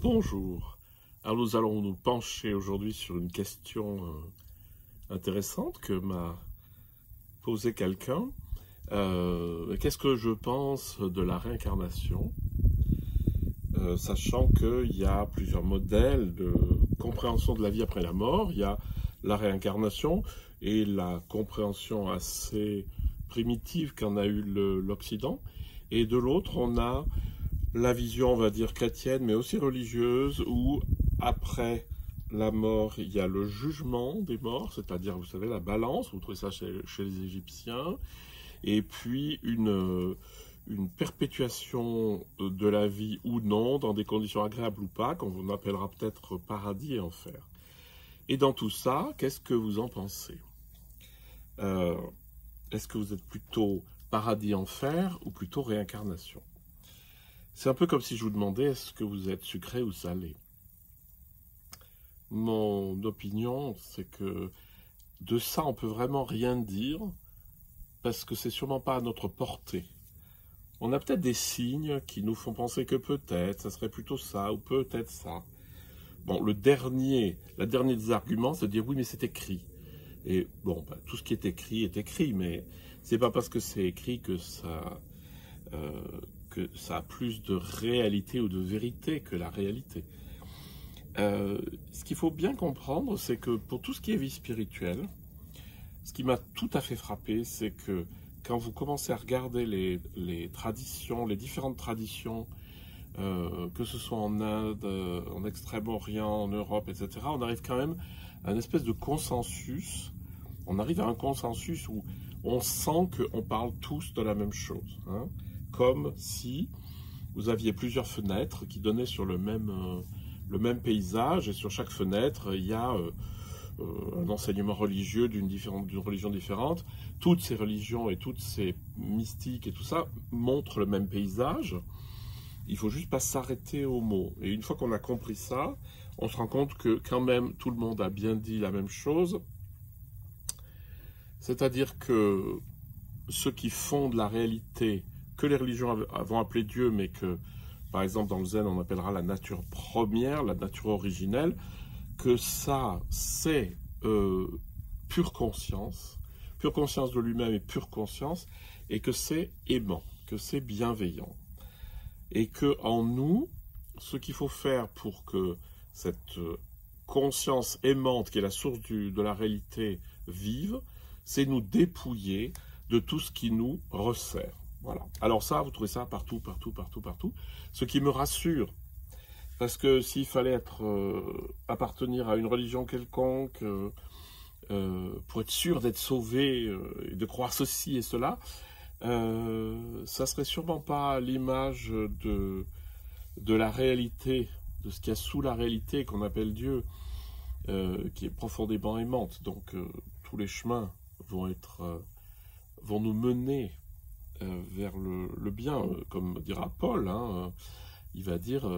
Bonjour. Alors nous allons nous pencher aujourd'hui sur une question intéressante que m'a posée quelqu'un. Qu'est-ce que je pense de la réincarnation, sachant qu'il y a plusieurs modèles de compréhension de la vie après la mort. Il y a la réincarnation et la compréhension assez primitive qu'en a eu l'Occident. Et de l'autre, on a la vision, on va dire, chrétienne, mais aussi religieuse, où après la mort, il y a le jugement des morts, c'est-à-dire, vous savez, la balance, vous trouvez ça chez les Égyptiens, et puis une perpétuation de la vie ou non, dans des conditions agréables ou pas, qu'on appellera peut-être paradis et enfer. Et dans tout ça, qu'est-ce que vous en pensez? Est-ce que vous êtes plutôt paradis-enfer ou plutôt réincarnation? C'est un peu comme si je vous demandais, est-ce que vous êtes sucré ou salé? Mon opinion, c'est que de ça, on peut vraiment rien dire, parce que c'est sûrement pas à notre portée. On a peut-être des signes qui nous font penser que peut-être, ça serait plutôt ça, ou peut-être ça. Bon, la dernière des arguments, c'est de dire, oui, mais c'est écrit. Et bon, tout ce qui est écrit, mais c'est pas parce que c'est écrit que ça a plus de réalité ou de vérité que la réalité. Ce qu'il faut bien comprendre, c'est que pour tout ce qui est vie spirituelle, ce qui m'a tout à fait frappé, c'est que quand vous commencez à regarder les traditions, les différentes traditions, que ce soit en Inde, en Extrême-Orient, en Europe, etc., on arrive quand même à une espèce de consensus. On arrive à un consensus où on sent qu'on parle tous de la même chose, hein, comme si vous aviez plusieurs fenêtres qui donnaient sur le même paysage, et sur chaque fenêtre, il y a un enseignement religieux d'une religion différente. Toutes ces religions et toutes ces mystiques et tout ça montrent le même paysage. Il faut juste pas s'arrêter aux mots. Et une fois qu'on a compris ça, on se rend compte que quand même tout le monde a bien dit la même chose. C'est-à-dire que ceux qui fondent la réalité, que les religions vont appeler Dieu, mais que, par exemple, dans le Zen, on appellera la nature première, la nature originelle, que ça, c'est pure conscience de lui-même et pure conscience, et que c'est aimant, que c'est bienveillant. Et que en nous, ce qu'il faut faire pour que cette conscience aimante, qui est la source de la réalité, vive, c'est nous dépouiller de tout ce qui nous resserre. Voilà. Alors ça, vous trouvez ça partout, partout, partout, partout. Ce qui me rassure, parce que s'il fallait appartenir à une religion quelconque, pour être sûr d'être sauvé, et de croire ceci et cela, ça serait sûrement pas l'image de la réalité, de ce qu'il y a sous la réalité qu'on appelle Dieu, qui est profondément aimante. Donc tous les chemins vont nous mener vers le bien, comme dira Paul, hein, il va dire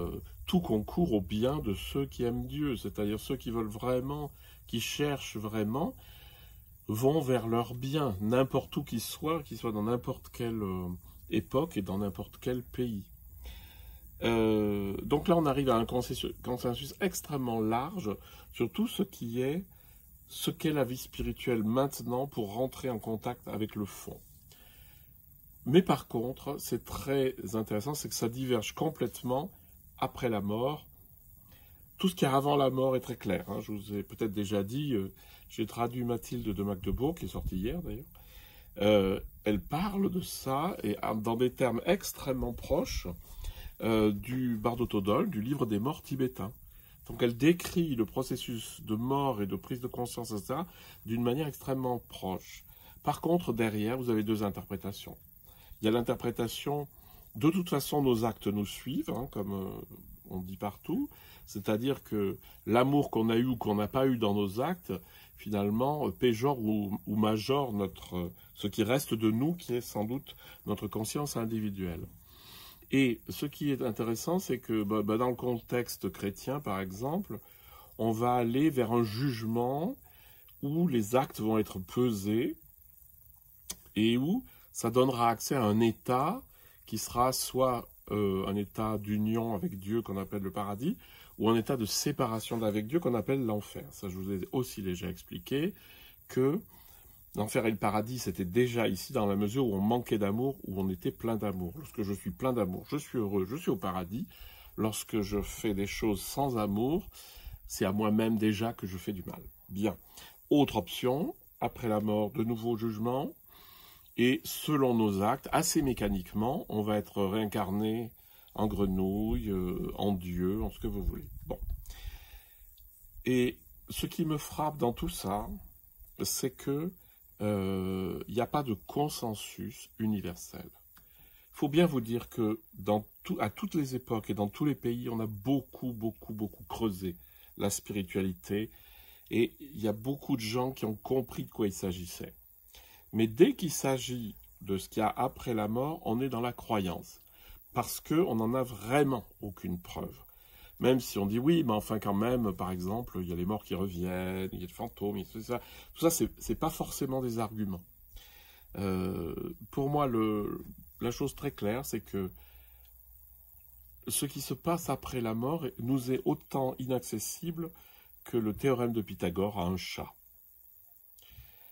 tout concourt au bien de ceux qui aiment Dieu, c'est-à-dire ceux qui veulent vraiment, qui cherchent vraiment, vont vers leur bien, n'importe où qu'ils soient dans n'importe quelle époque et dans n'importe quel pays. Donc là, on arrive à un consensus extrêmement large sur tout ce qu'est la vie spirituelle maintenant pour rentrer en contact avec le fond. Mais par contre, c'est très intéressant, c'est que ça diverge complètement après la mort. Tout ce qui est avant la mort est très clair, hein. Je vous ai peut-être déjà dit, j'ai traduit Mathilde de Magdebourg, qui est sortie hier d'ailleurs. Elle parle de ça, et dans des termes extrêmement proches du Bardo Thodol, du livre des morts tibétains. Donc elle décrit le processus de mort et de prise de conscience, etc., d'une manière extrêmement proche. Par contre, derrière, vous avez deux interprétations. Il y a l'interprétation, de toute façon, nos actes nous suivent, hein, comme on dit partout, c'est-à-dire que l'amour qu'on a eu ou qu'on n'a pas eu dans nos actes, finalement, péjore ou majore ce qui reste de nous, qui est sans doute notre conscience individuelle. Et ce qui est intéressant, c'est que dans le contexte chrétien, par exemple, on va aller vers un jugement où les actes vont être pesés et où ça donnera accès à un état qui sera soit un état d'union avec Dieu qu'on appelle le paradis, ou un état de séparation d'avec Dieu qu'on appelle l'enfer. Ça, je vous ai aussi déjà expliqué que l'enfer et le paradis, c'était déjà ici dans la mesure où on manquait d'amour, où on était plein d'amour. Lorsque je suis plein d'amour, je suis heureux, je suis au paradis. Lorsque je fais des choses sans amour, c'est à moi-même déjà que je fais du mal. Bien. Autre option, après la mort, de nouveau jugement. Et selon nos actes, assez mécaniquement, on va être réincarné en grenouille, en Dieu, en ce que vous voulez. Bon. Et ce qui me frappe dans tout ça, c'est que il n'y a pas de consensus universel. Il faut bien vous dire que à toutes les époques et dans tous les pays, on a beaucoup creusé la spiritualité et il y a beaucoup de gens qui ont compris de quoi il s'agissait. Mais dès qu'il s'agit de ce qu'il y a après la mort, on est dans la croyance. Parce qu'on n'en a vraiment aucune preuve. Même si on dit oui, mais enfin quand même, par exemple, il y a les morts qui reviennent, il y a des fantômes, tout ça, c'est pas forcément des arguments. Pour moi, la chose très claire, c'est que ce qui se passe après la mort nous est autant inaccessible que le théorème de Pythagore à un chat.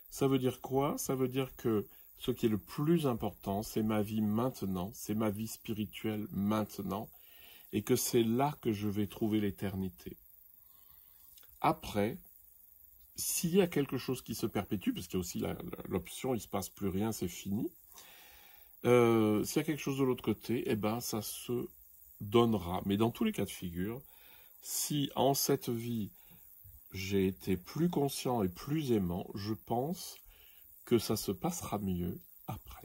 Ça veut dire quoi? Ça veut dire que ce qui est le plus important, c'est ma vie maintenant, c'est ma vie spirituelle maintenant, et que c'est là que je vais trouver l'éternité. Après, s'il y a quelque chose qui se perpétue, parce qu'il y a aussi l'option, il ne se passe plus rien, c'est fini, s'il y a quelque chose de l'autre côté, eh ben, ça se donnera. Mais dans tous les cas de figure, si en cette vie, j'ai été plus conscient et plus aimant, je pense que ça se passera mieux après.